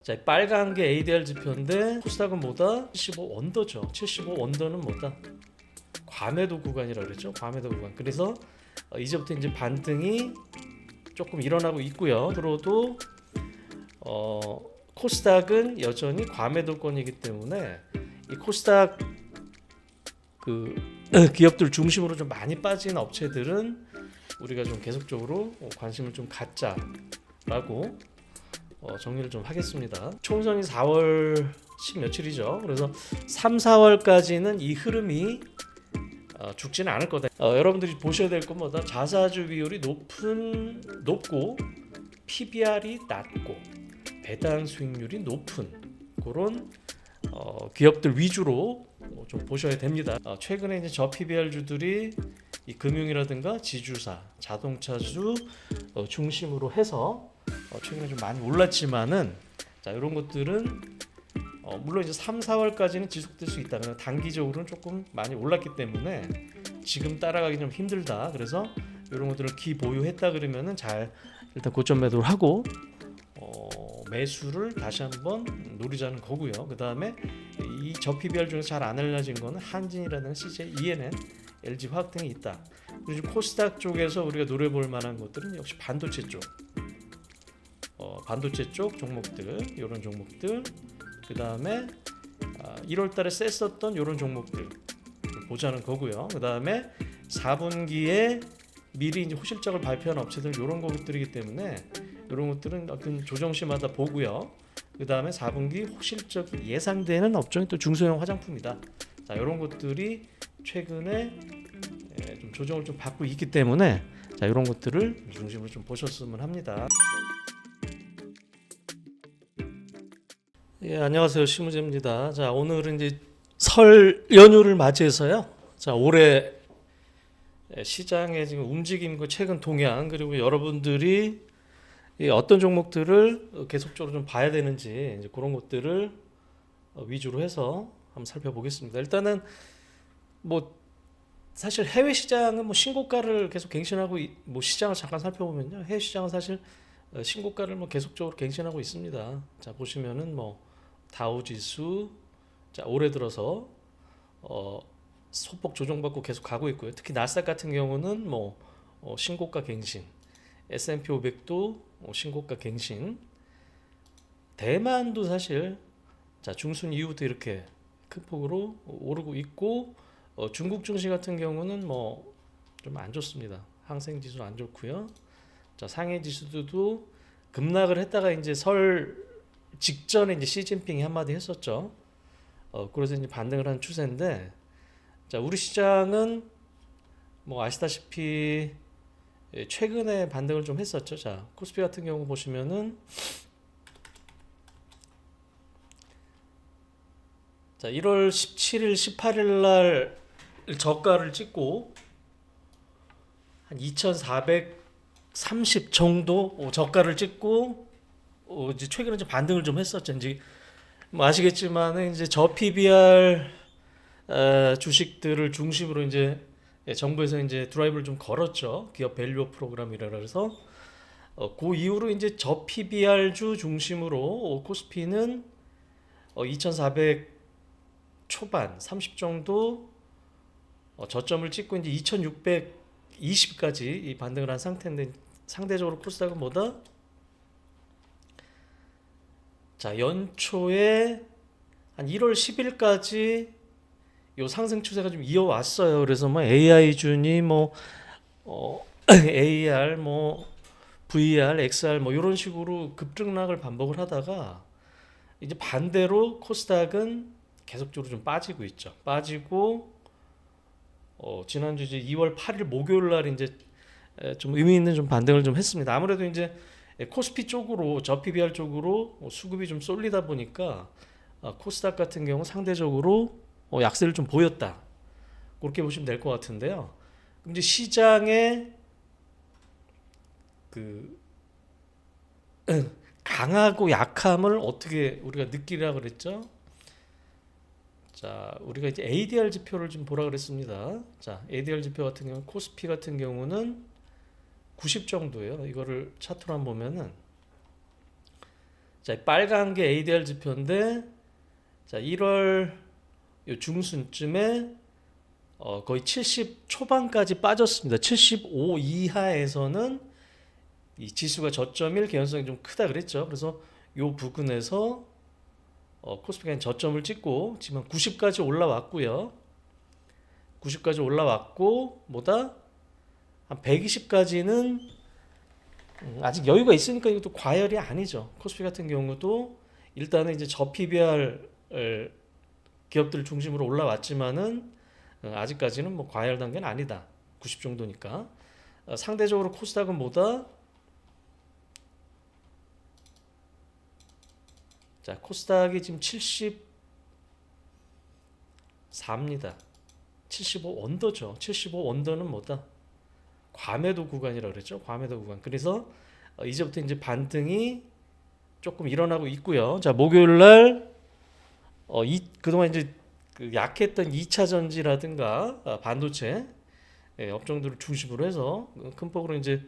자, 빨간 게 ADR 지표인데 코스닥은 뭐다? 75 언더죠. 75 언더는 뭐다? 과매도 구간이라고 그랬죠. 과매도 구간. 그래서 이제부터 이제 반등이 조금 일어나고 있고요. 들어도 코스닥은 여전히 과매도권이기 때문에 이 코스닥 그 기업들 중심으로 좀 많이 빠진 업체들은 우리가 좀 계속적으로 관심을 좀 갖자라고 정리를 좀 하겠습니다. 총선이 4월 10 며칠이죠. 그래서 3, 4월까지는 이 흐름이 죽지는 않을 거다. 여러분들이 보셔야 될 건 뭐다? 자사주 비율이 높고 PBR이 낮고 배당 수익률이 높은 그런 기업들 위주로 좀 보셔야 됩니다. 최근에 이제 저PBR 주들이 이 금융이라든가 지주사, 자동차주 중심으로 해서 최근에 좀 많이 올랐지만은 자, 이런 것들은 물론 이제 3, 4월까지는 지속될 수 있다. 그러나 단기적으로는 조금 많이 올랐기 때문에 지금 따라가기 좀 힘들다. 그래서 이런 것들을 기보유했다 그러면은 잘 일단 고점 매도를 하고 매수를 다시 한번 노리자는 거고요. 그 다음에 이 저PBR 중에서 잘 안 알려진 거는 한진이라는 CJ, ENN, LG화학 등이 있다. 그리고 코스닥 쪽에서 우리가 노려볼 만한 것들은 역시 반도체 쪽, 반도체 쪽 종목들, 이런 종목들, 그 다음에 1월달에 셌었던 이런 종목들 보자는 거고요. 그 다음에 4분기에 미리 이제 호실적을 발표한 업체들 이런 것들이기 때문에 이런 것들은 어떤 조정시마다 보고요. 그 다음에 4분기 호실적이 예상되는 업종이 또 중소형 화장품이다. 자, 이런 것들이 최근에 좀 조정을 좀 받고 있기 때문에 자, 이런 것들을 중심으로 좀 보셨으면 합니다. 예, 안녕하세요. 심우재입니다. 자, 오늘은 이제 설 연휴를 맞이해서요. 자, 올해 시장의 지금 움직임과 최근 동향 그리고 여러분들이 어떤 종목들을 계속적으로 좀 봐야 되는지 이제 그런 것들을 위주로 해서 한번 살펴보겠습니다. 일단은 뭐 사실 해외 시장은 뭐 신고가를 계속 갱신하고 뭐 시장을 잠깐 살펴보면요. 해외 시장은 사실 신고가를 뭐 계속적으로 갱신하고 있습니다. 자, 보시면은 뭐 다우 지수 자, 올해 들어서 소폭 조정받고 계속 가고 있고요. 특히 나스닥 같은 경우는 뭐 신고가 갱신, S&P 500도 신고가 갱신, 대만도 사실 자, 중순 이후부터 이렇게 큰 폭으로 오르고 있고 중국 증시 같은 경우는 뭐 좀 안 좋습니다. 항생 지수는 안 좋고요. 자, 상해 지수도 급락을 했다가 이제 설 직전에 이제 시진핑이 한마디 했었죠. 그래서 이제 반등을 한 추세인데, 자, 우리 시장은 뭐 아시다시피 최근에 반등을 좀 했었죠. 자, 코스피 같은 경우 보시면은 자, 1월 17일, 18일 날 저가를 찍고 한 2,430 정도 저가를 찍고 이제 최근에 좀 반등을 좀 했었죠. 이제 뭐 아시겠지만 이제 저PBR 주식들을 중심으로 이제 정부에서 이제 드라이브를 좀 걸었죠. 기업 밸류 프로그램이라 그래서 그 이후로 이제 저PBR 주 중심으로 코스피는 2,400 초반 30 정도 저점을 찍고 이제 2,620까지 이 반등을 한 상태인데 상대적으로 코스닥은 뭐다? 자, 연초에 한 1월 10일까지 요 상승 추세가 좀 이어왔어요. 그래서 뭐 AI 준이 뭐 AR 뭐 VR, XR 뭐 이런 식으로 급등락을 반복을 하다가 이제 반대로 코스닥은 계속적으로 좀 빠지고 있죠. 빠지고 지난주 이제 2월 8일 목요일 날 이제 좀 의미 있는 좀 반등을 좀 했습니다. 아무래도 이제 코스피 쪽으로 저 PBR 쪽으로 수급이 좀 쏠리다 보니까 코스닥 같은 경우 상대적으로 약세를 좀 보였다. 그렇게 보시면 될 것 같은데요. 그럼 이제 시장의 그 강하고 약함을 어떻게 우리가 느끼라 그랬죠? 자, 우리가 이제 ADR 지표를 좀 보라 그랬습니다. 자, ADR 지표 같은 경우 코스피 같은 경우는 90 정도예요. 이거를 차트로 한번 보면은 자, 빨간 게 ADR 지표인데, 자, 1월 요 중순쯤에 거의 70 초반까지 빠졌습니다. 75 이하에서는 이 지수가 저점일 개연성이 좀 크다 그랬죠. 그래서 요 부근에서 코스피가 저점을 찍고 지금 90까지 올라왔고요. 90까지 올라왔고 뭐다? 한 120까지는 아직 여유가 있으니까 이것도 과열이 아니죠. 코스피 같은 경우도 일단은 이제 저PBR 기업들 중심으로 올라왔지만은 아직까지는 뭐 과열 단계는 아니다. 90 정도니까. 상대적으로 코스닥은 뭐다? 자, 코스닥이 지금 74입니다. 75 언더죠. 75 언더는 뭐다? 과매도 구간이라고 그랬죠. 과매도 구간. 그래서 이제부터 이제 반등이 조금 일어나고 있고요. 자, 목요일 날 그동안 이제 그 약했던 2차 전지라든가 반도체 업종들을 중심으로 해서 큰 폭으로 이제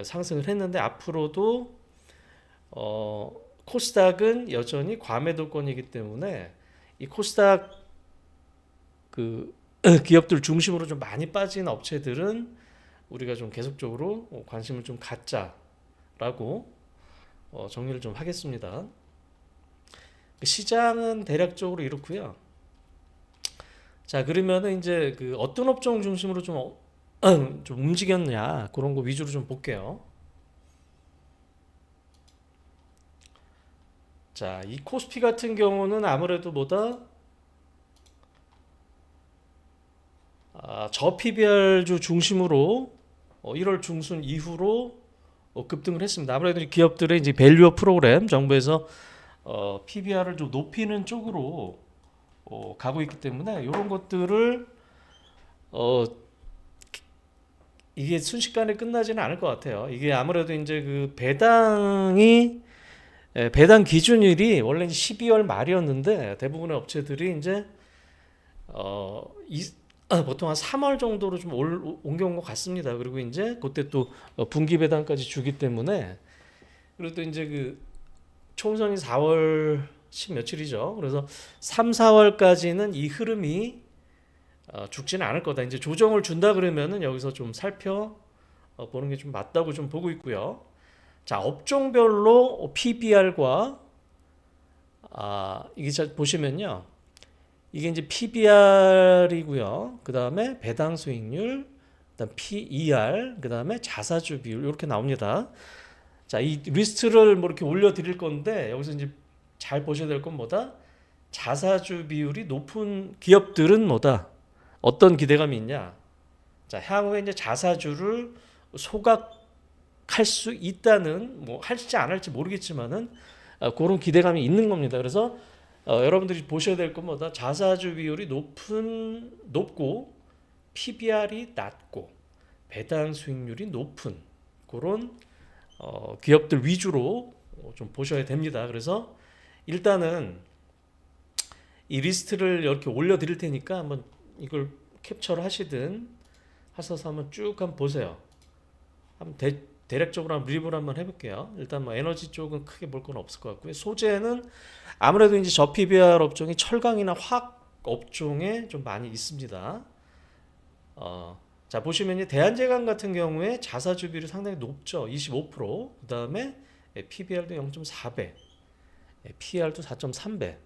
상승을 했는데 앞으로도 코스닥은 여전히 과매도권이기 때문에 이 코스닥 그 기업들 중심으로 좀 많이 빠진 업체들은 우리가 좀 계속적으로 관심을 좀 갖자라고 정리를 좀 하겠습니다. 시장은 대략적으로 이렇고요. 자, 그러면은 이제 그 어떤 업종 중심으로 좀 움직였냐 그런 거 위주로 좀 볼게요. 자, 이 코스피 같은 경우는 아무래도 뭐다? 저 PBR주 중심으로 1월 중순 이후로 급등을 했습니다. 아무래도 이 기업들의 이제 밸류업 프로그램 정부에서 PBR을 좀 높이는 쪽으로 가고 있기 때문에 이런 것들을 이게 순식간에 끝나지는 않을 것 같아요. 이게 아무래도 이제 그 배당 기준일이 원래 12월 말이었는데 대부분의 업체들이 이제 보통 한 3월 정도로 좀 옮겨온 것 같습니다. 그리고 이제 그때 또 분기 배당까지 주기 때문에 그리고 또 이제 그 총선이 4월 10 며칠이죠. 그래서 3, 4월까지는 이 흐름이 죽지는 않을 거다. 이제 조정을 준다 그러면은 여기서 좀 살펴 보는 게 좀 맞다고 좀 보고 있고요. 자, 업종별로 PBR과 이게 보시면요. 이게 이제 PBR이고요. 그 다음에 배당 수익률, 그다음 PER, 그 다음에 자사주 비율 이렇게 나옵니다. 자, 이 리스트를 뭐 이렇게 올려드릴 건데 여기서 이제 잘 보셔야 될 건 뭐다? 자사주 비율이 높은 기업들은 뭐다? 어떤 기대감이 있냐? 자, 향후에 이제 자사주를 소각할 수 있다는 뭐 할지 안 할지 모르겠지만은 그런 기대감이 있는 겁니다. 그래서 여러분들이 보셔야 될 건 뭐다? 자사주 비율이 높고 PBR이 낮고 배당 수익률이 높은 그런 기업들 위주로 좀 보셔야 됩니다. 그래서 일단은 이 리스트를 이렇게 올려드릴 테니까 한번 이걸 캡처를 하시든 하셔서 한번 쭉 한번 보세요. 한번 대략적으로 한번 리뷰를 한번 해볼게요. 일단 뭐 에너지 쪽은 크게 볼 건 없을 것 같고요. 소재는 아무래도 이제 저 PBR 업종이 철강이나 화학 업종에 좀 많이 있습니다. 자, 보시면 이제 대한제강 같은 경우에 자사주 비율이 상당히 높죠. 25%. 그 다음에 PBR도 0.4배, PER도 4.3배.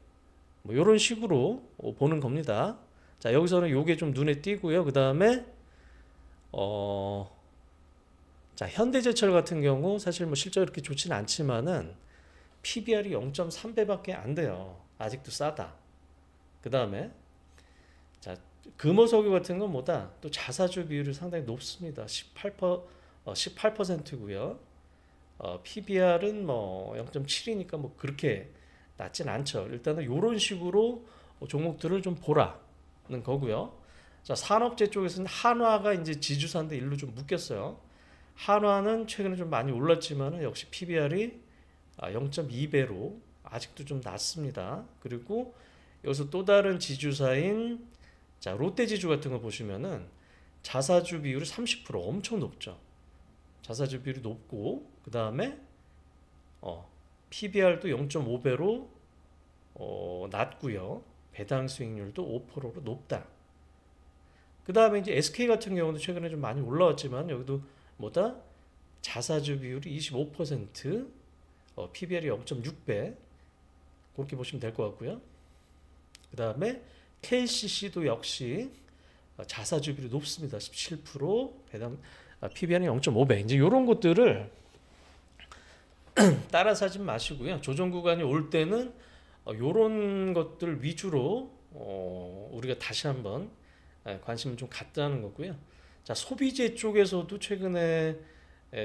뭐 이런 식으로 보는 겁니다. 자, 여기서는 요게 좀 눈에 띄고요. 그 다음에 자, 현대제철 같은 경우 사실 뭐 실적이 그렇게 좋지는 않지만은 PBR이 0.3배밖에 안 돼요. 아직도 싸다. 그 다음에 자, 금호석유 같은 건 뭐다? 또 자사주 비율이 상당히 높습니다. 18%고요. PBR은 뭐 0.7이니까 뭐 그렇게 낮진 않죠. 일단은 이런 식으로 종목들을 좀 보라는 거고요. 자, 산업재 쪽에서는 한화가 이제 지주사인데 일로 좀 묶였어요. 한화는 최근에 좀 많이 올랐지만 역시 PBR이 0.2배로 아직도 좀 낮습니다. 그리고 여기서 또 다른 지주사인 자, 롯데지주 같은 거 보시면은 자사주 비율이 30% 엄청 높죠. 자사주 비율이 높고 그 다음에 PBR도 0.5배로 낮고요. 배당 수익률도 5%로 높다. 그 다음에 이제 SK 같은 경우도 최근에 좀 많이 올라왔지만 여기도 뭐다? 자사주 비율이 25%, PBR이 0.6배 그렇게 보시면 될 것 같고요. 그 다음에 KCC도 역시 자사주 비율이 높습니다. 17%, 배당 PBR이 0.5배. 이제 이런 것들을 따라 사지 마시고요. 조정 구간이 올 때는 이런 것들 위주로 우리가 다시 한번 관심을 좀 갖자는 거고요. 자, 소비재 쪽에서도 최근에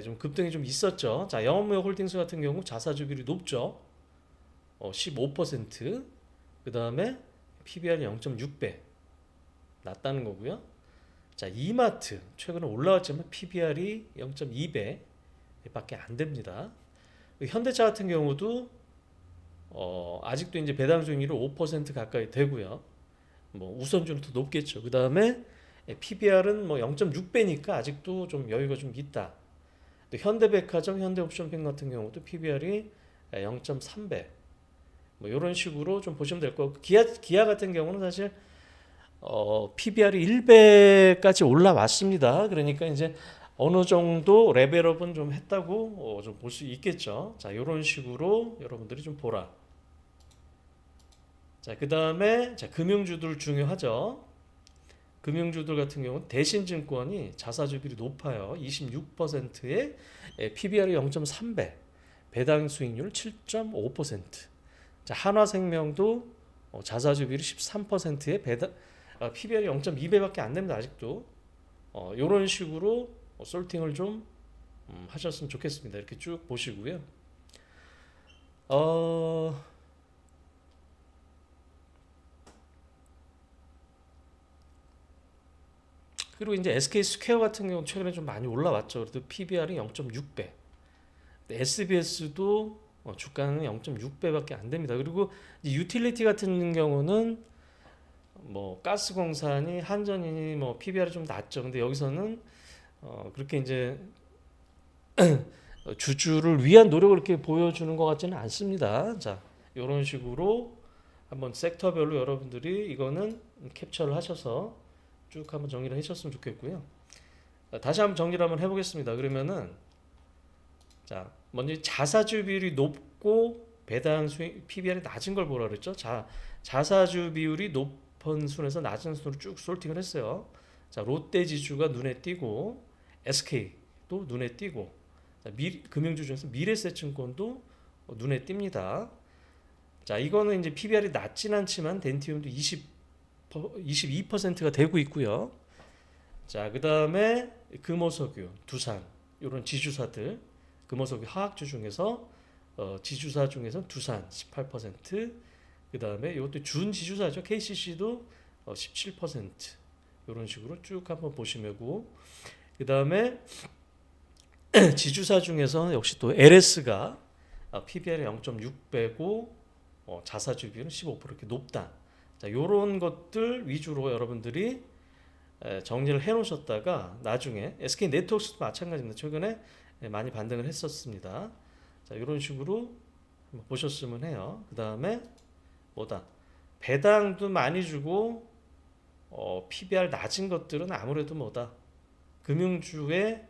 좀 급등이 좀 있었죠. 자, 영업무역 홀딩스 같은 경우 자사주 비율이 높죠. 15%. 그 다음에 PBR이 0.6배 낮다는 거고요. 자, 이마트 최근에 올라왔지만 PBR이 0.2배 밖에 안 됩니다. 현대차 같은 경우도 아직도 이제 배당 수익률이 5% 가까이 되고요. 뭐 우선주는 더 높겠죠. 그 다음에 PBR은 뭐 0.6배니까 아직도 좀 여유가 좀 있다. 또 현대백화점, 현대옵션핑 같은 경우도 PBR이 0.3배. 뭐 이런 식으로 좀 보시면 될 거고, 기아 같은 경우는 사실 PBR이 1배까지 올라왔습니다. 그러니까 이제 어느 정도 레벨업은 좀 했다고 좀 볼 수 있겠죠. 자, 이런 식으로 여러분들이 좀 보라. 자, 그 다음에 금융주들 중요하죠. 금융주들 같은 경우는 대신증권이 자사주 비율이 높아요. 26%에 PBR이 0.3배, 배당 수익률 7.5%. 자, 한화생명도 자사주 비율이 13%에 PBR이 0.2배밖에 안 됩니다. 아직도. 이런 식으로 솔팅을 좀 하셨으면 좋겠습니다. 이렇게 쭉 보시고요. 그리고 이제 SK 스퀘어 같은 경우 최근에 좀 많이 올라왔죠. 그래도 PBR이 0.6배. SBS도 주가는 0.6배밖에 안 됩니다. 그리고 유틸리티 같은 경우는 뭐 가스공사니 한전이니 뭐 PBR이 좀 낮죠. 근데 여기서는 그렇게 이제 주주를 위한 노력을 이렇게 보여주는 것 같지는 않습니다. 자, 이런 식으로 한번 섹터별로 여러분들이 이거는 캡처를 하셔서 쭉 한번 정리를 해주셨으면 좋겠고요. 다시 한번 정리를 한번 해보겠습니다. 그러면은 자, 먼저 자사주 비율이 높고 배당 수익 PBR이 낮은 걸 보라 그랬죠. 자사주 비율이 높은 순에서 낮은 순으로 쭉 솔팅을 했어요. 자, 롯데지주가 눈에 띄고 SK도 눈에 띄고, 자, 금융주 중에서 미래세증권도 눈에 띕니다. 자, 이거는 이제 PBR이 낮진 않지만 덴티움도 22%가 되고 있고요. 자, 그 다음에 금호석유, 두산 이런 지주사들, 금호석유 화학주 중에서 지주사 중에서 두산 18%, 그 다음에 이것도 준지주사죠. KCC도 17%. 이런 식으로 쭉 한번 보시면고, 그 다음에 지주사 중에서 역시 또 LS가 PBR이 0.6배고 자사주 비율은 15% 이렇게 높다. 자, 요런 것들 위주로 여러분들이 정리를 해 놓으셨다가 나중에 SK 네트워크스도 마찬가지입니다. 최근에 많이 반등을 했었습니다. 자, 이런 식으로 한번 보셨으면 해요. 그 다음에 뭐다? 배당도 많이 주고 PBR 낮은 것들은 아무래도 뭐다? 금융주의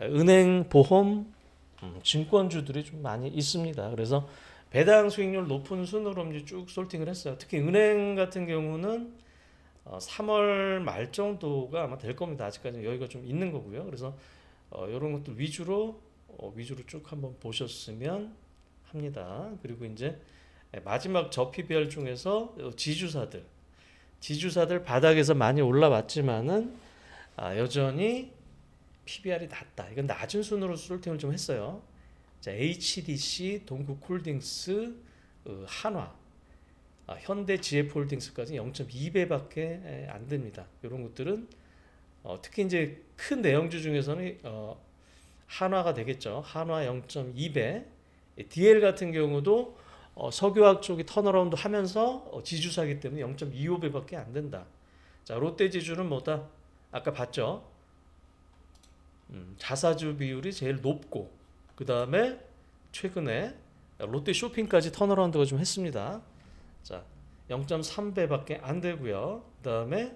은행, 보험, 증권주들이 좀 많이 있습니다. 그래서 배당 수익률 높은 순으로 이제 쭉 솔팅을 했어요. 특히 은행 같은 경우는 3월 말 정도가 아마 될 겁니다. 아직까지 여유가 좀 있는 거고요. 그래서 이런 것들 위주로 쭉 한번 보셨으면 합니다. 그리고 이제 마지막 저PBR 중에서 지주사들 바닥에서 많이 올라왔지만은 여전히 PBR이 낮다. 이건 낮은 순으로 솔팅을 좀 했어요. 자, HDC, 동국홀딩스, 한화, 현대GF홀딩스까지 0.2배밖에 안 됩니다. 이런 것들은 특히 이제 큰 내용주 중에서는 한화가 되겠죠. 한화 0.2배, DL 같은 경우도 석유화학 쪽이 턴어라운드 하면서 지주사기 때문에 0.25배밖에 안 된다. 자, 롯데지주는 뭐다? 아까 봤죠? 자사주 비율이 제일 높고, 그 다음에 최근에 롯데 쇼핑까지 턴어라운드가 좀 했습니다. 자, 0.3배밖에 안 되고요. 그다음에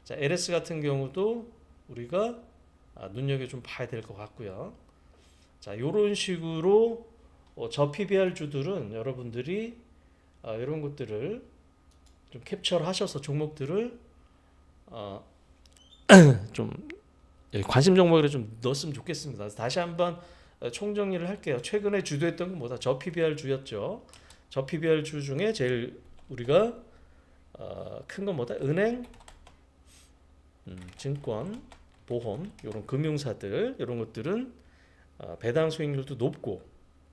자, LS 같은 경우도 우리가 눈여겨 좀 봐야 될 것 같고요. 자, 이런 식으로 저 PBR 주들은 여러분들이 이런 것들을 좀 캡처를 하셔서 종목들을 좀 관심 종목을 좀 넣었으면 좋겠습니다. 다시 한번 총정리를 할게요. 최근에 주도했던 건 뭐다? 저 PBR 주였죠. 저 PBR 주 중에 제일 우리가 큰 건 뭐다? 은행, 증권, 보험, 이런 금융사들 이런 것들은 배당 수익률도 높고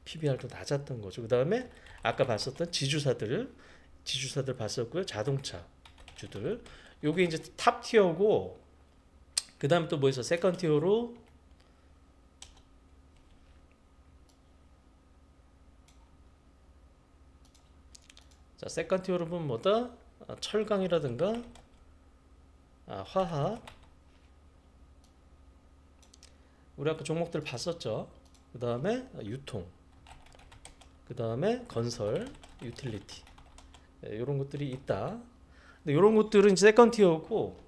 PBR도 낮았던 거죠. 그 다음에 아까 봤었던 지주사들 봤었고요. 자동차 주들. 요게 이제 탑 티어고, 그 다음 또 뭐 있어? 세컨 티어로 자, 세컨 티어로 보면 뭐다? 철강이라든가 화학, 우리 아까 종목들 봤었죠. 그 다음에 유통, 그 다음에 건설, 유틸리티, 이런 것들이 있다. 근데 이런 것들은 이제 세컨 티어고,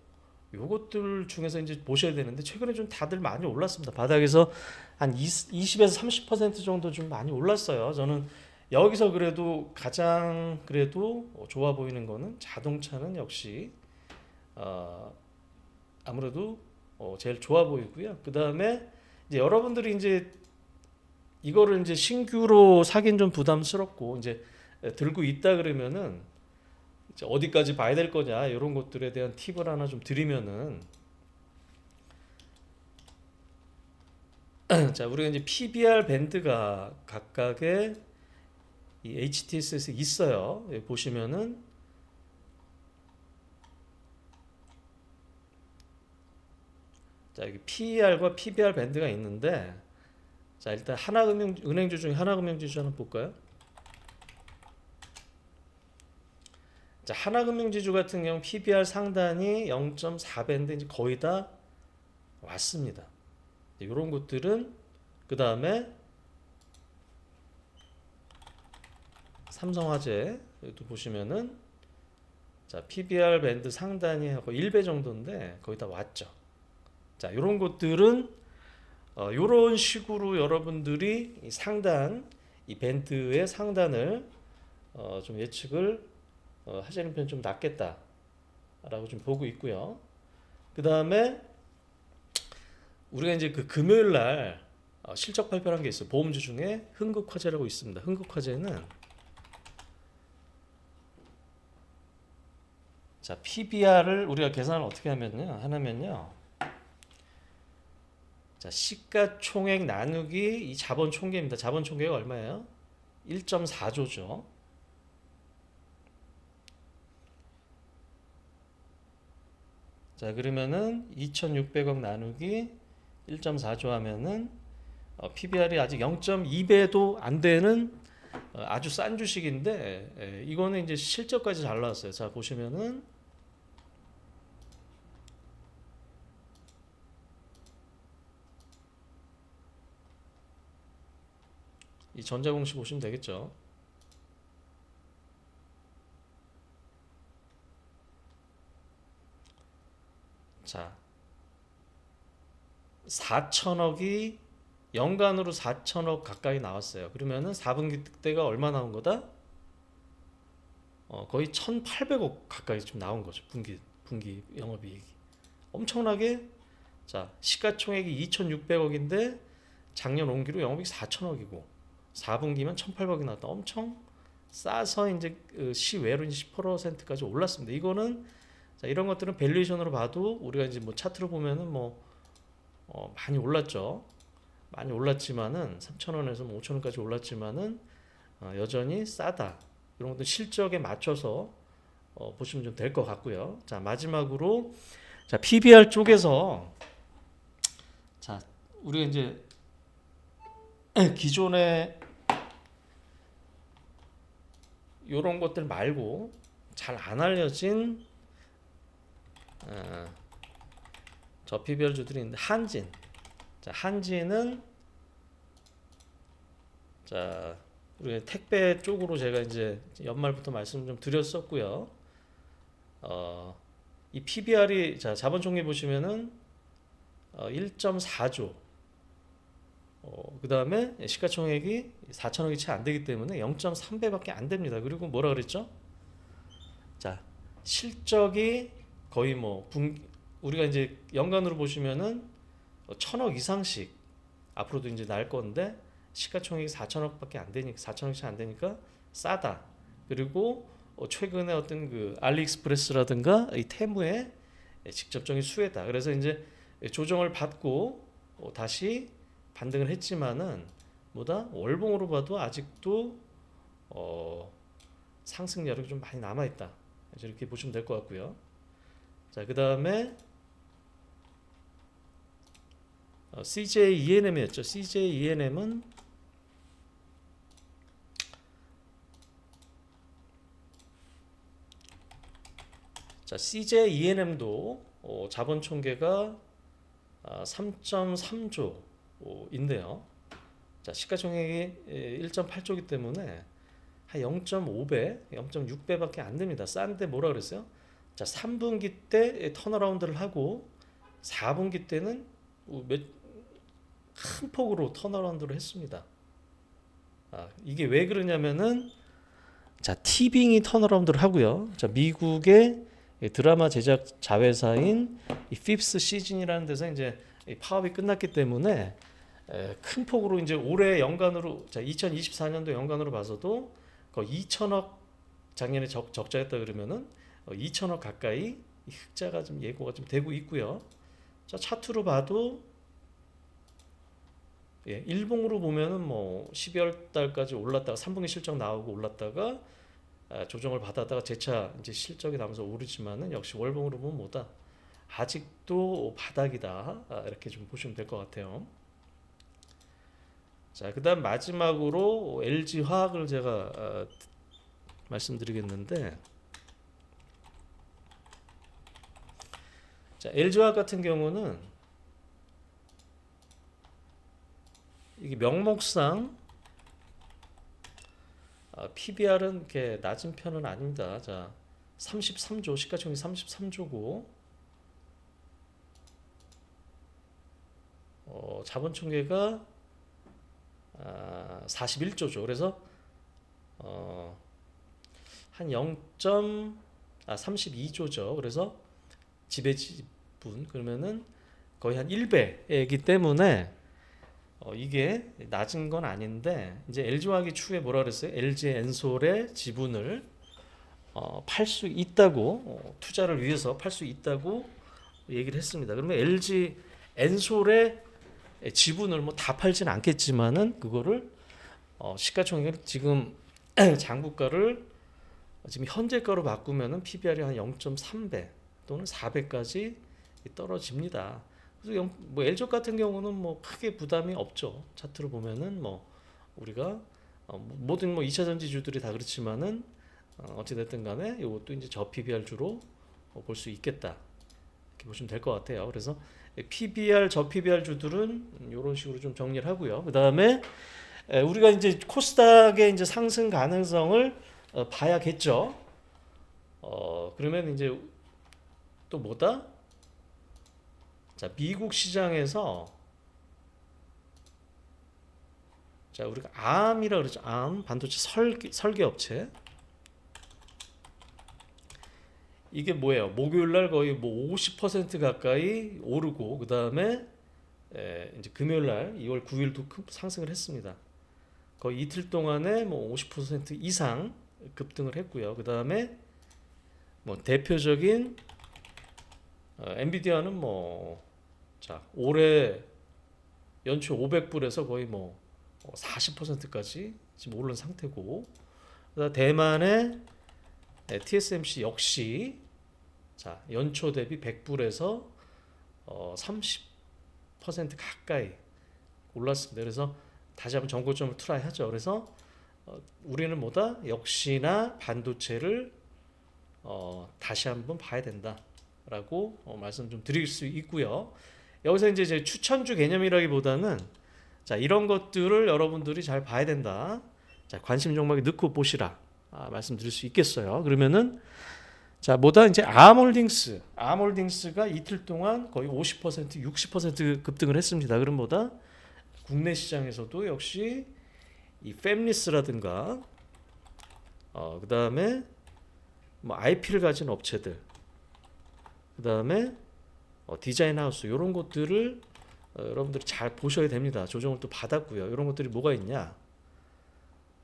요것들 중에서 이제 보셔야 되는데 최근에 좀 다들 많이 올랐습니다. 바닥에서 한 20에서 30% 정도 좀 많이 올랐어요. 저는 여기서 그래도 가장 그래도 좋아 보이는 거는 자동차는 역시 아무래도 제일 좋아 보이고요. 그 다음에 이제 여러분들이 이제 이거를 이제 신규로 사긴 좀 부담스럽고 이제 들고 있다 그러면은 이제 어디까지 봐야 될 거냐 이런 것들에 대한 팁을 하나 좀 드리면은 자, 우리가 이제 PBR 밴드가 각각의 이 HTS에서 있어요. 여기 보시면은 자, 여기 PER과 PBR 밴드가 있는데, 자, 일단 은행주 중에 하나금융지주 한번 볼까요? 자, 하나금융지주 같은 경우 PBR 상단이 0.4배인데 이제 거의 다 왔습니다. 이런 것들은 그 다음에 삼성화재도 보시면은 자, PBR 밴드 상단이 하고 1배 정도인데 거의 다 왔죠. 자, 이런 것들은 이런 식으로 여러분들이 이 상단, 이 밴드의 상단을 좀 예측을 하시는 편 좀 낫겠다라고 좀 보고 있고요. 그 다음에 우리가 이제 그 금요일 날 실적 발표한 게 있어요. 보험주 중에 흥국화재라고 있습니다. 흥국화재는 자, PBR을 우리가 계산을 어떻게 하냐면요. 자, 시가총액 나누기 이 자본 총계입니다. 자본 총계가 얼마예요? 1.4조죠. 자, 그러면은 2,600억 나누기 1.4조 하면은 PBR이 아직 0.2배도 안 되는 아주 싼 주식인데, 이거는 이제 실적까지 잘 나왔어요. 자, 보시면은 이 전자공시 보시면 되겠죠. 자, 4천억이 연간으로 4천억 가까이 나왔어요. 그러면은 4분기 때가 얼마 나온 거다? 거의 1,800억 가까이 좀 나온 거죠. 분기 영업이익이 엄청나게. 자, 시가총액이 2,600억인데 작년 온기로 영업이익 4천억이고 4분기면 1,800억이 나왔다. 엄청 싸서 이제 시외로 이제 10%까지 올랐습니다. 이거는 자, 이런 것들은 밸류에이션으로 봐도 우리가 이제 뭐 차트로 보면은 뭐 많이 올랐죠. 많이 올랐지만은 3,000원에서 뭐 5,000원까지 올랐지만은 여전히 싸다. 이런 것들 실적에 맞춰서 보시면 좀 될 것 같고요. 자, 마지막으로 자, PBR 쪽에서 자, 우리가 이제 기존에 이런 것들 말고 잘 안 알려진 저 PBR 주들이 있는데 한진. 자, 한진은 자, 우리 택배 쪽으로 제가 이제 연말부터 말씀 좀 드렸었고요. 이 PBR이 자 자본총계 보시면은 1.4조. 그 다음에 시가총액이 4천억이 채 안 되기 때문에 0.3배밖에 안 됩니다. 그리고 뭐라 그랬죠? 자, 실적이 거의 뭐 우리가 이제 연간으로 보시면은 1,000억 이상씩 앞으로도 이제 날 건데 시가총액이 4천억밖에 안 되니까 4천억이 채 안 되니까 싸다. 그리고 최근에 어떤 그 알리익스프레스라든가 이 테무의 직접적인 수혜다. 그래서 이제 조정을 받고 다시 반등을 했지만은 뭐다 월봉으로 봐도 아직도 상승 여력이 좀 많이 남아 있다. 이렇게 보시면 될 것 같고요. 자, 그 다음에 CJ ENM이었죠. CJ ENM은 자, CJ ENM도 자본 총계가 3.3조인데요. 자, 시가총액이 1.8조이기 때문에 한 0.5배, 0.6배밖에 안 됩니다. 싼데 뭐라 그랬어요? 자, 3분기 때 턴어라운드를 하고 4분기 때는 큰 폭으로 턴어라운드를 했습니다. 이게 왜 그러냐면은 자, 티빙이 턴어라운드를 하고요. 자, 미국의 드라마 제작 자회사인 이 핍스 시즌이라는 데서 이제 파업이 끝났기 때문에 큰 폭으로 이제 올해 연간으로 자 2024년도 연간으로 봐서도 거의 2천억 작년에 적자였다 그러면은 2천억 가까이 흑자가 좀 예고가 좀 되고 있고요. 자, 차트로 봐도 일봉으로 보면은 뭐 12월 달까지 올랐다가 3분기 실적 나오고 올랐다가 조정을 받았다가 재차 이제 실적이 나면서 오르지만은 역시 월봉으로 보면 뭐다 아직도 바닥이다. 이렇게 좀 보시면 될 것 같아요. 자, 그다음 마지막으로 LG 화학을 제가 말씀드리겠는데, 자, LG 화학 같은 경우는 이게 명목상 PBR은 이렇게 낮은 편은 아닙니다. 자, 33조 시가총액 33조고 자본총계가 41조죠. 그래서 한 32조죠. 그래서 지배지분 그러면은 거의 한 1배이기 때문에 이게 낮은 건 아닌데 이제 LG화학이 추후에 뭐라 그랬어요? LG 엔솔의 지분을 팔 수 있다고 투자를 위해서 팔 수 있다고 얘기를 했습니다. 그러면 LG 엔솔의 지분을 뭐 다 팔지는 않겠지만은 그거를 시가총액 지금 장부가를 지금 현재가로 바꾸면은 PBR이 한 0.3배 또는 4배까지 떨어집니다. 그래서 뭐 LG 같은 경우는 뭐 크게 부담이 없죠. 차트로 보면은 뭐 우리가 모든 뭐 2차 전지주들이 다 그렇지만은 어찌 됐든 간에 이것도 이제 저 PBR주로 볼 수 있겠다. 이렇게 보시면 될 것 같아요. 그래서 PBR 저 PBR 주들은 이런 식으로 좀 정리를 하고요. 그다음에 우리가 이제 코스닥의 이제 상승 가능성을 봐야겠죠. 그러면 이제 또 뭐다? 자, 미국 시장에서 자, 우리가 암이라 그러죠. 암 반도체 설계 업체. 이게 뭐예요? 목요일 날 거의 뭐 50% 가까이 오르고 그다음에 이제 금요일 날 2월 9일도 상승을 했습니다. 거의 이틀 동안에 뭐 50% 이상 급등을 했고요. 그다음에 뭐 대표적인 엔비디아는 뭐 자, 올해 연초 500불에서 거의 뭐 40%까지 지금 오른 상태고, 그다음 대만의 TSMC 역시 자, 연초 대비 100불에서 30% 가까이 올랐습니다. 그래서 다시 한번 정고점을 트라이하죠. 그래서 우리는 뭐다? 역시나 반도체를 다시 한번 봐야 된다라고 말씀 좀 드릴 수 있고요. 여기서 이제 제 추천주 개념이라기보다는 자, 이런 것들을 여러분들이 잘 봐야 된다. 자, 관심 종목에 넣고 보시라 말씀드릴 수 있겠어요. 그러면은 자, 뭐다 이제 아몰딩스가 이틀 동안 거의 50%, 60% 급등을 했습니다. 그럼 뭐다 국내 시장에서도 역시 이 팹리스라든가 그다음에 뭐 IP를 가진 업체들, 그다음에 디자인 하우스 이런 것들을 여러분들이 잘 보셔야 됩니다. 조정을 또 받았고요. 이런 것들이 뭐가 있냐?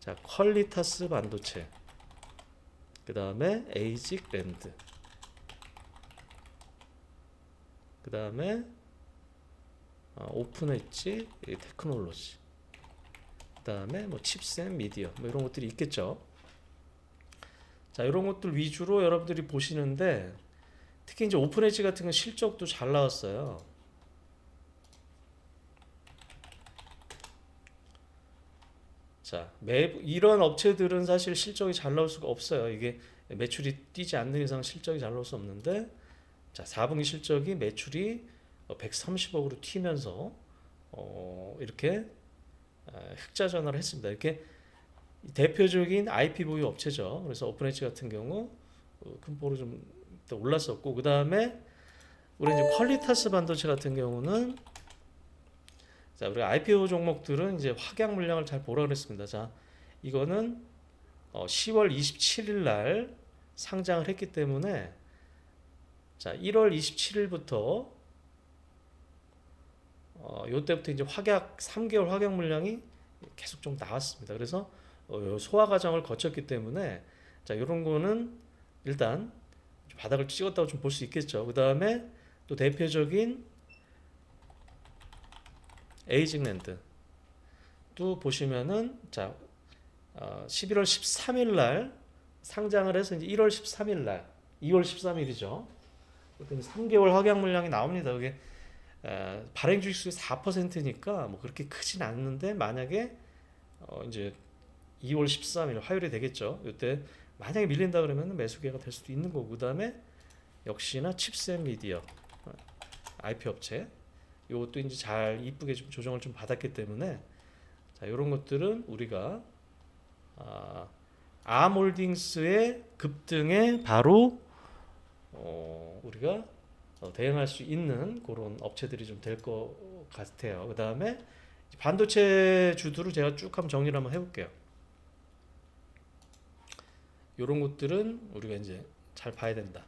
자, 퀄리타스 반도체, 그다음에 에이직 랜드, 그다음에 오픈 엣지 테크놀로지, 그다음에 뭐 칩셋 미디어 뭐 이런 것들이 있겠죠. 자, 이런 것들 위주로 여러분들이 보시는데 특히 이제 오픈 엣지 같은 건 실적도 잘 나왔어요. 자, 이런 업체들은 사실 실적이 잘 나올 수가 없어요. 이게 매출이 뛰지 않는 이상 실적이 잘 나올 수 없는데, 자, 4분기 실적이 매출이 130억으로 튀면서 이렇게 흑자 전환을 했습니다. 이렇게 대표적인 IP 보유 업체죠. 그래서 오픈엣지 같은 경우 큰 폭으로 좀 올랐었고, 그 다음에 우리 이제 퀄리타스 반도체 같은 경우는 자, 우리가 IPO 종목들은 이제 확약 물량을 잘 보라 그랬습니다. 자, 이거는 10월 27일 날 상장을 했기 때문에 자, 1월 27일부터 요때부터 이제 3개월 확약 물량이 계속 좀 나왔습니다. 그래서 소화 과정을 거쳤기 때문에 자, 이런 거는 일단 바닥을 찍었다고 좀 볼 수 있겠죠. 그 다음에 또 대표적인 에이징랜드 또 보시면은 자, 11월 13일 날 상장을 해서 이제 1월 13일 날 2월 13일이죠. 그때 3개월 확약 물량이 나옵니다. 그게 발행 주식 수의 4%니까 뭐 그렇게 크진 않는데, 만약에 이제 2월 13일 화요일이 되겠죠. 이때 만약에 밀린다 그러면 매수 기회가 될 수도 있는 거고, 그다음에 역시나 칩셋 미디어 IP 업체 이것도 이제 잘 이쁘게 좀 조정을 좀 받았기 때문에 자, 이런 것들은 우리가 아몰딩스의 급등에 바로 우리가 대응할 수 있는 그런 업체들이 좀 될 것 같아요. 그 다음에 반도체 주들을 제가 쭉 한번 정리를 한번 해볼게요. 이런 것들은 우리가 이제 잘 봐야 된다.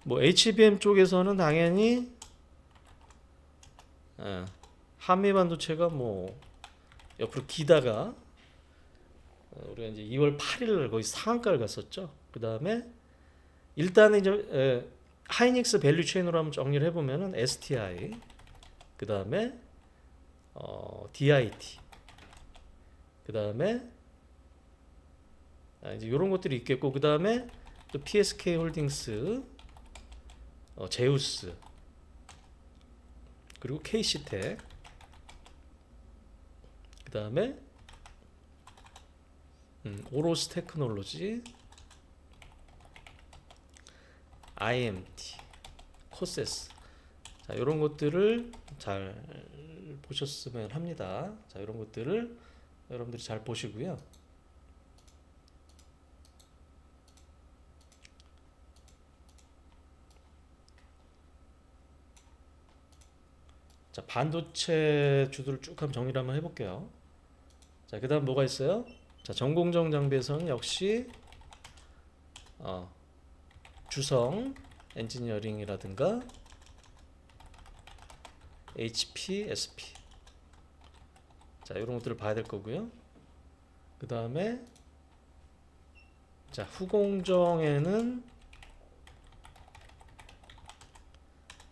뭐 HBM 쪽에서는 당연히 한미 반도체가 뭐 옆으로 기다가 우리가 이제 2월 8일 거의 상한가를 갔었죠. 그 다음에 일단은 이제 하이닉스 밸류 체인으로 한번 정리를 해보면은 STI, 그 다음에 DIT, 그 다음에 이제 이런 것들이 있겠고, 그 다음에 또 PSK 홀딩스, 제우스, 그리고 KC텍, 그 다음에 오로스 테크놀로지, IMT, 코세스. 자, 이런 것들을 잘 보셨으면 합니다. 자, 이런 것들을 여러분들이 잘 보시고요. 자, 반도체 주들을 쭉 한번 정리를 한번 해볼게요. 자, 그 다음 뭐가 있어요? 자, 전공정 장비에서는 역시 주성 엔지니어링이라든가 HP, SP, 자, 이런 것들을 봐야 될 거고요. 그 다음에 자, 후공정에는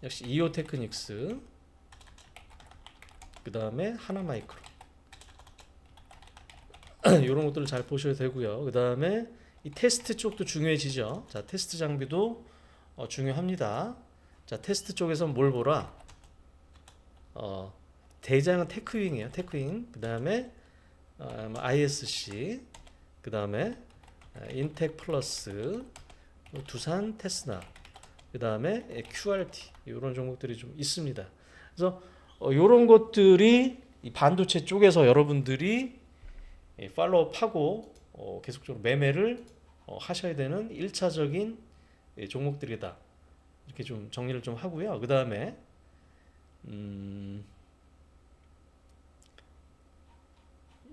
역시 이오테크닉스, 그 다음에 하나마이크로 이런 것들을 잘 보셔야 되고요. 그 다음에 이 테스트 쪽도 중요해지죠. 자, 테스트 장비도 중요합니다. 자, 테스트 쪽에서 뭘 보라? 대장은 테크윙이에요. 테크윙. 그 다음에 ISC, 그 다음에 인텍 플러스, 두산 테스나, 그 다음에 QRT 이런 종목들이 좀 있습니다. 그래서 이런 것들이 이 반도체 쪽에서 여러분들이 팔로우하고 계속적으로 매매를 하셔야 되는 1차적인 종목들이다. 이렇게 좀 정리를 좀 하고요. 그 다음에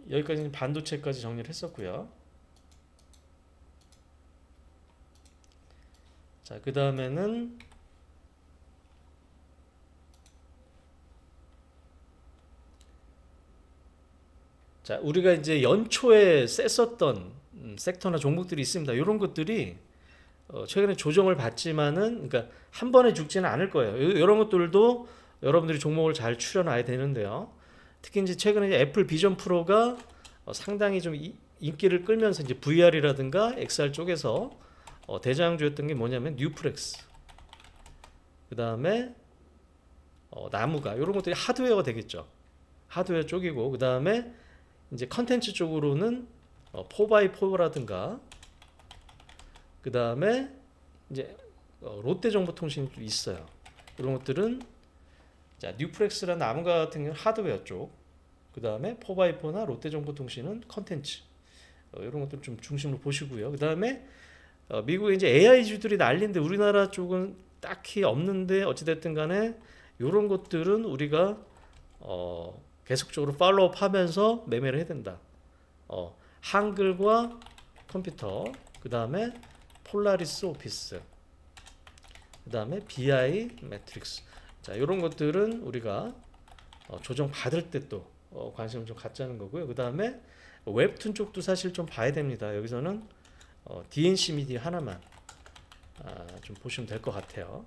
여기까지는 반도체까지 정리를 했었고요. 자, 그 다음에는 자, 우리가 이제 연초에 셌었던 섹터나 종목들이 있습니다. 이런 것들이 최근에 조정을 받지만은 그러니까 한 번에 죽지는 않을 거예요. 이런 것들도 여러분들이 종목을 잘 추려놔야 되는데요. 특히 이제 최근에 이제 애플 비전 프로가 상당히 좀 인기를 끌면서 이제 VR이라든가 XR 쪽에서 대장주였던 게 뭐냐면 뉴프렉스, 그 다음에 나무가 이런 것들이 하드웨어가 되겠죠. 하드웨어 쪽이고 그 다음에 이제 컨텐츠 쪽으로는 4x4라든가 그 다음에 이제 롯데정보통신도 있어요. 이런 것들은 자 뉴프렉스랑 나무가 같은 경우는 하드웨어 쪽, 그 다음에 4x4나 롯데정보통신은 컨텐츠 이런 것들 좀 중심으로 보시고요. 그 다음에 미국에 이제 AI주들이 난리인데 우리나라 쪽은 딱히 없는데 어찌됐든 간에 이런 것들은 우리가 계속적으로 팔로우하면서 매매를 해야 된다. 한글과 컴퓨터, 그 다음에 폴라리스 오피스, 그 다음에 BI 매트릭스. 자, 이런 것들은 우리가 조정 받을 때 또 관심을 좀 갖자는 거고요. 그 다음에 웹툰 쪽도 사실 좀 봐야 됩니다. 여기서는 DNC 미디어 하나만 좀 보시면 될 것 같아요.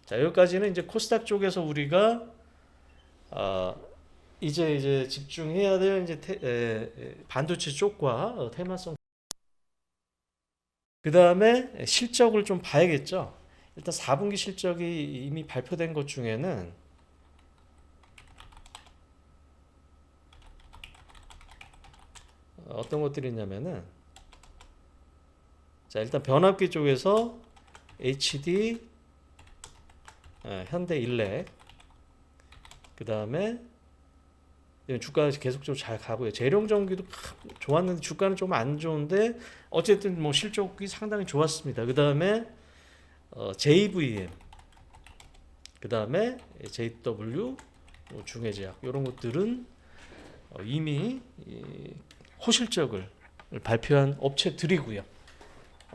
자, 여기까지는 이제 코스닥 쪽에서 우리가 이제 집중해야 될 이제 반도체 쪽과 테마성. 그 다음에 실적을 좀 봐야겠죠. 일단 4분기 실적이 이미 발표된 것 중에는 어떤 것들이 있냐면은 자 일단 변압기 쪽에서 HD, 현대일렉, 그 다음에 주가 계속적으로 잘 가고요. 재룡전기도 좋았는데 주가는 좀 안 좋은데 어쨌든 뭐 실적이 상당히 좋았습니다. 그 다음에 JVM, 그 다음에 JW 중해제약 이런 것들은 이미 호실적을 발표한 업체들이고요.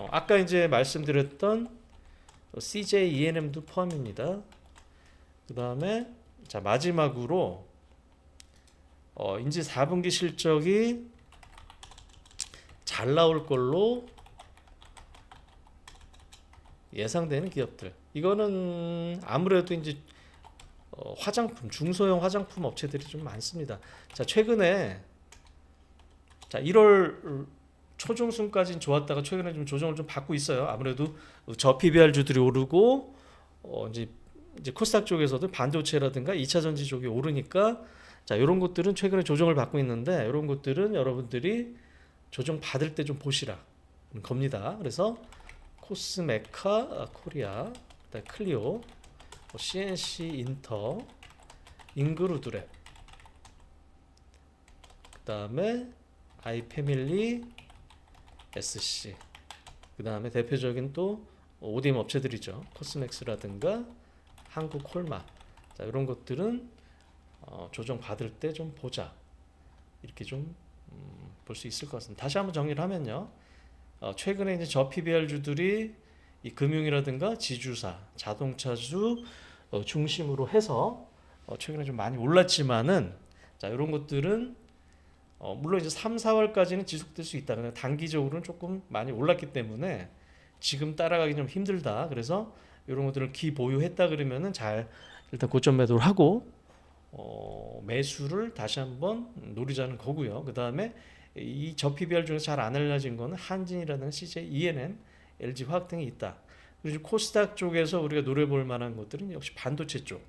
아까 이제 말씀드렸던 CJ ENM도 포함입니다. 그 다음에 자 마지막으로 이제 4분기 실적이 잘 나올 걸로 예상되는 기업들. 이거는 아무래도 이제 화장품, 중소형 화장품 업체들이 좀 많습니다. 자, 최근에 자 1월 초중순까지는 좋았다가 최근에 좀 조정을 좀 받고 있어요. 아무래도 저 PBR주들이 오르고 이제 코스닥 쪽에서도 반도체라든가 2차 전지 쪽이 오르니까 자 이런 것들은 최근에 조정을 받고 있는데 이런 것들은 여러분들이 조정 받을 때 좀 보시라 겁니다. 그래서 코스메카 코리아, 클리오, CNC 인터, 인그루드랩, 그 다음에 아이패밀리, SC, 그 다음에 대표적인 또 ODM 업체들이죠. 코스맥스라든가 한국콜마. 자 이런 것들은 조정 받을 때 좀 보자 이렇게 좀 볼 수 있을 것 같습니다. 다시 한번 정리를 하면요. 최근에 이제 저 PBR주들이 이 금융이라든가 지주사, 자동차주 중심으로 해서 최근에 좀 많이 올랐지만은 자 이런 것들은 물론 이제 3, 4월까지는 지속될 수 있다. 그냥 단기적으로는 조금 많이 올랐기 때문에 지금 따라가기 좀 힘들다. 그래서 이런 것들을 기보유했다 그러면은 잘 일단 고점 매도를 하고 매수를 다시 한번 노리자는 거고요. 그 다음에 이 저 PBR 중에서 잘 안 알려진 거는 한진이라든가 CJ, ENM, LG화학 등이 있다. 그리고 코스닥 쪽에서 우리가 노려볼 만한 것들은 역시 반도체 쪽,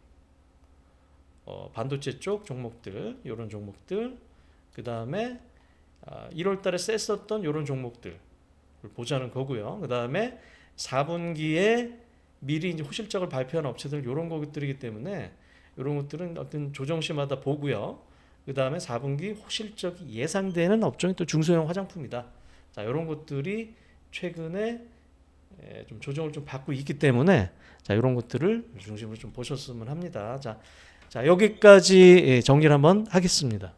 반도체 쪽 종목들, 이런 종목들, 그 다음에 1월달에 셌었던 이런 종목들을 보자는 거고요. 그 다음에 4분기에 미리 이제 호실적을 발표한 업체들 이런 것들이기 때문에 이런 것들은 어떤 조정시마다 보고요. 그 다음에 4분기 실적이 예상되는 업종이 또 중소형 화장품이다. 자, 이런 것들이 최근에 좀 조정을 좀 받고 있기 때문에 자, 이런 것들을 중심으로 좀 보셨으면 합니다. 자, 여기까지 정리를 한번 하겠습니다.